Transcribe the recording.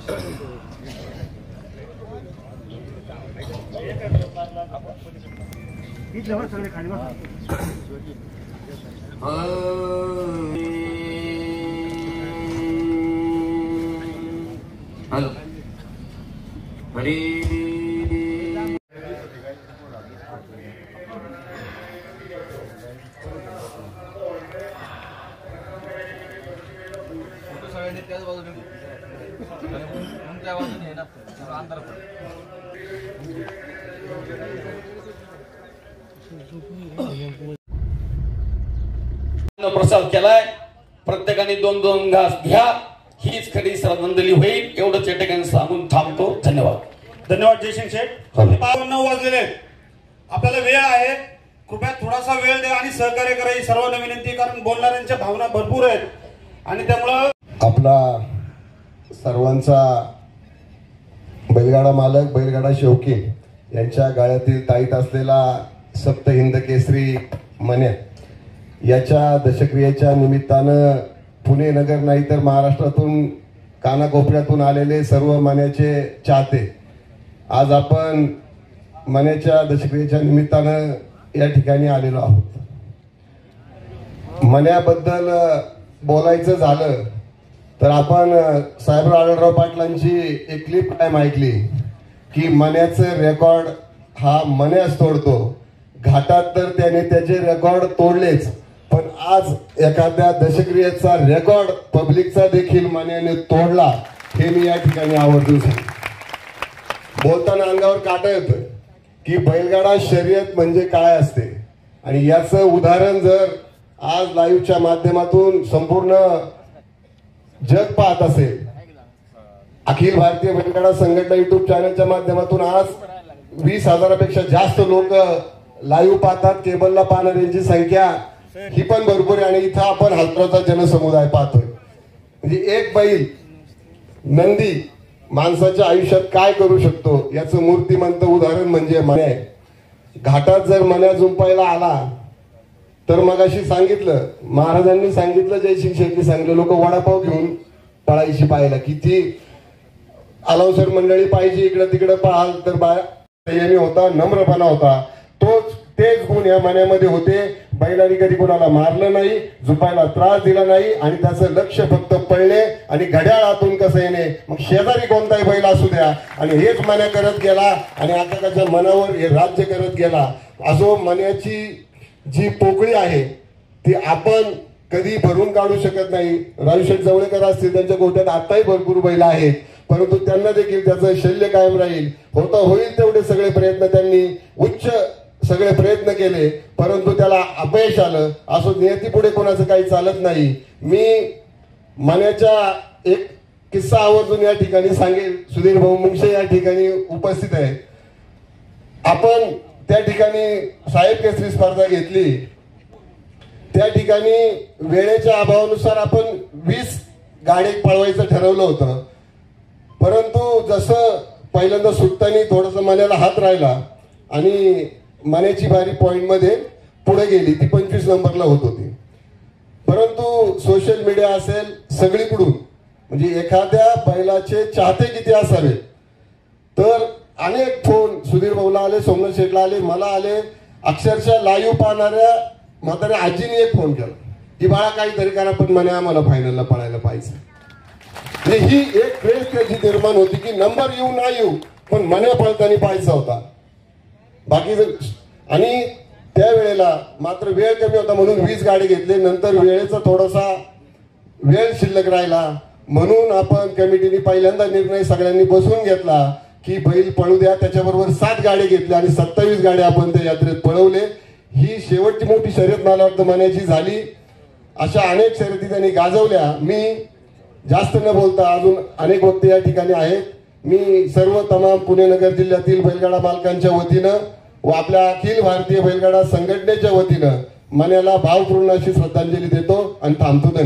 Hello आणि सगळ्यांनी त्याच बाजूने त्या बाजूने आहे ना अंतर प्रसाद केलाय। प्रत्येकाने 2-2 घास घ्या, हीच खरी श्रद्धांजली होईल एवढंच या ठिकाणी सांगून थांबतो। धन्यवाद। धन्यवाद जयसिंग शेठ। 9 वाजलेले आपल्याला वेळ आहे, कृपया थोडासा वेळ द्या आणि सहकार्य करा ही सर्वांना विनंती, कारण बोलणाऱ्यांच्या भावना भरपूर आहेत आणि त्यामुळे आपला सर्वांचा बैलगाडा मालक बैलगाडा शौकीन यांच्या गाळ्यातील ताईत असलेला सप्त हिंद केसरी मन्या याच्या दशक्रियेच्या निमित्तानं पुणे नगर नाही तर महाराष्ट्रातून कानाकोपऱ्यातून आलेले सर्व मन्याचे चाहते आज आपण मन्याच्या दशक्रियेच्या निमित्तानं या ठिकाणी आलेलो आहोत। मन्याबद्दल बोलायचं झालं तर आपण साहेबराव आढळराव पाटलांची एक क्लिप टाइम ऐकली की मन्याचं रेकॉर्ड हा मन्याच तोडतो। घाटात तर त्याने त्याचे रेकॉर्ड तोडलेच, पण आज एखाद्या दशक्रियेचा रेकॉर्ड पब्लिकचा देखील मन्याने तोडला हे मी या ठिकाणी आवर्जून सांगतो। बोलताना अंगावर काटा येतं की बैलगाडा शर्यत म्हणजे काय असते आणि याचं उदाहरण जर आज लाईव्हच्या माध्यमातून संपूर्ण जग पाहत असेल, अखिल भारतीय बैलगाडा संघटना युट्यूब चॅनलच्या माध्यमातून आज 20,000पेक्षा जास्त लोक लाईव्ह पाहतात। केबलला पाहणाऱ्यांची संख्या ही पण भरपूर आहे आणि इथं आपण हजारोचा जनसमुदाय पाहतोय। म्हणजे एक बैल नंदी माणसाच्या आयुष्यात काय करू शकतो याचं मूर्तिमंत उदाहरण म्हणजे मन्या आहे। घाटात जर मन्या जुंपायला आला तर मगाशी सांगितलं महाराजांनी सांगितलं, जयसिंग शेट्टी सांगितलं, लोक वडापाव घेऊन पळायची पाहायला, किती अलावसर मंडळी पाहिजे इकडे तिकडे पाहाल तर संयमी होता, नम्रपणा होता, तेच गुण या मन्यामध्ये होते। बैलांनी कधी कोणाला मारलं नाही, झुपायला त्रास दिला नाही आणि त्याचं लक्ष फक्त पळणे आणि घड्याळ आतून कसं येणे, मग शेजारी कोणताही बैल असू द्या आणि हेच मन्या करत गेला आणि आकाशाच्या मनावर हे राज्य करत गेला। असो मन्याची जी पोकळी आहे ती आपण कधी भरून काढू शकत नाही। राजूशेठ जवळकर असतील त्यांच्या गोट्यात आताही भरपूर बैल आहेत, परंतु त्यांना देखील त्याचं शल्य कायम राहील। होईल तेवढे सगळे प्रयत्न त्यांनी उच्च सगळे प्रयत्न केले, परंतु त्याला अपयश आलं। असो नियती पुढे कोणाचं काही चालत नाही। मी मन्याच्या एक किस्सा आवर्जून या ठिकाणी सांगेल। सुधीर भाऊ मुंगशे या ठिकाणी उपस्थित आहेत। आपण त्या ठिकाणी साहेब केसरी स्पर्धा घेतली, त्या ठिकाणी वेळेच्या अभावानुसार आपण 20 गाडी पळवायचं ठरवलं होतं, परंतु जसं पहिल्यांदा सुटताना थोडंसं मन्याला हात राहिला आणि मन्याची बारी पॉइंट मध्ये पुढे गेली, ती 25 नंबरला होत होती। परंतु सोशल मीडिया असेल सगळीकडून म्हणजे एखाद्या बैलाचे चाहते किती असावे तर अनेक फोन सुधीर भाऊला आले, सोमनाथ शेठला आले, मला आले, अक्षरशः लाईव्ह पाहणाऱ्या म्हाताऱ्या आजीने एक फोन केला की बाळा काहीतरी करा पण मन्या आम्हाला फायनलला पळायला पाहिजे। ही एक क्रेज त्याची निर्माण होती की नंबर येऊ ना येऊ पण मन्या पळताना पाहायचा होता बाकी। आणि त्यावेळेला मात्र वेळ कमी होता म्हणून 20 गाडी घेतले, नंतर वेळेचा थोडासा वेळ शिल्लक राहिला म्हणून आपण कमिटीने पहिल्यांदा निर्णय सगळ्यांनी बसून घेतला की बैल पळू द्या। त्याच्याबरोबर 7 गाडी घेतल्या आणि 27 गाड्या आपण त्या यात्रेत पळवले। ही शेवटची मोठी शर्यत मला वाटतं मन्याची झाली। अशा अनेक शर्यती त्यांनी गाजवल्या। मी जास्त न बोलता अजून अनेक वक्ते या ठिकाणी आहेत। मी सर्व तमाम पुणे नगर जिल्ह्यातील बैलगाडा मालकांच्या वतीनं व आपल्या अखिल भारतीय बैलगाडा संघटनेच्या वतीनं मन्याला भावपूर्ण अशी श्रद्धांजली देतो आणि थांबतो।